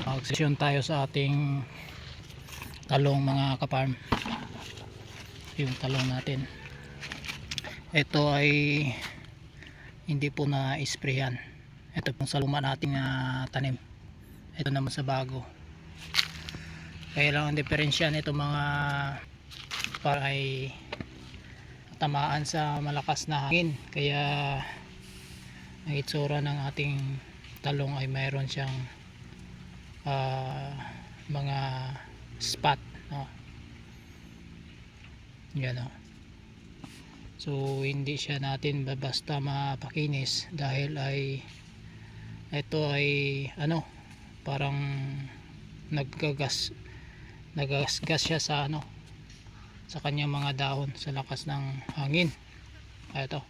Mag-session tayo sa ating talong mga kaparm. Yung talong natin, ito ay hindi po na isprayan. Ito pong sa luma nating tanim, ito naman sa bago. Kaya lang ang diferensya nito mga para ay tamaan sa malakas na hangin, kaya ang itsura ng ating talong ay mayroon siyang mga spot, no? Yan, no? So hindi siya natin basta mapakinis dahil ay ito ay parang naggasgas siya sa sa kanyang mga dahon sa lakas ng hangin. Ito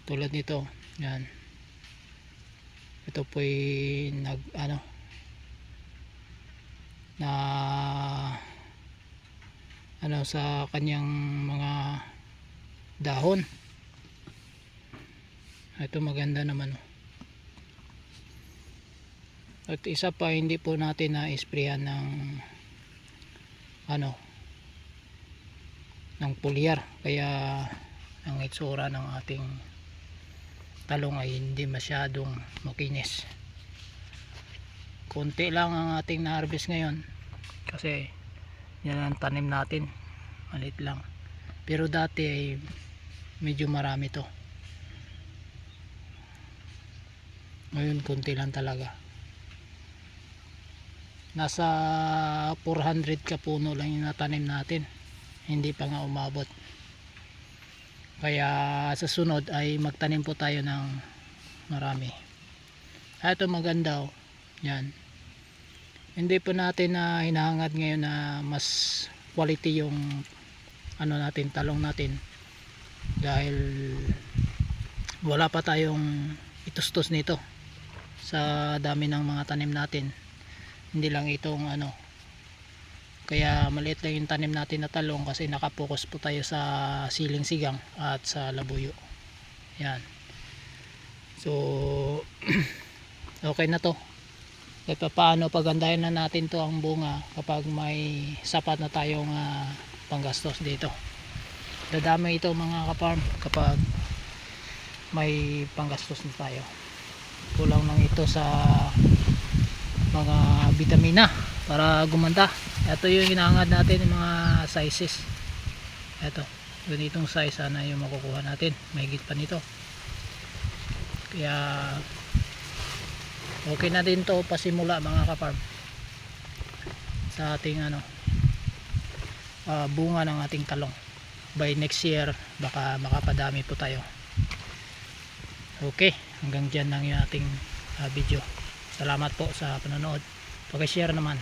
tulad nito, yan, ito po'y sa kanyang mga dahon. Ito maganda naman. At isa pa, hindi po natin na-sprayan ng ng foliar, kaya ang itsura ng ating talong ay hindi masyadong makinis. Konti lang ang ating na-harvest ngayon kasi yan ang tanim natin, maliit lang, pero dati ay medyo marami to. Ngayon konti lang talaga, nasa 400 ka puno lang yung natanim natin, hindi pa nga umabot. Kaya sa sunod ay magtanim po tayo ng marami. Ito maganda, yan. Hindi po natin hinahangad ngayon na mas quality yung natin, talong natin, dahil wala pa tayong itustos nito sa dami ng mga tanim natin. Hindi lang itong kaya maliit lang yung tanim natin na talong kasi nakapokus po tayo sa siling sigang at sa labuyo. Yan, so okay na to. Kahit paano pagandahin na natin to ang bunga kapag may sapat na tayong panggastos dito. Dadami ito mga kaparm kapag may panggastos na tayo. Kulang lang ito sa mga vitamina para gumanda. Ito yung hinahangad natin, yung mga sizes. Ito, ganitong size sana yung makukuha natin, mahigit pa nito. Kaya okay na din to pasimula mga kaparm sa ating bunga ng ating talong. By next year baka makapadami po tayo. Okay, hanggang dyan lang yung ating video. Salamat po sa panonood. Paki-share naman.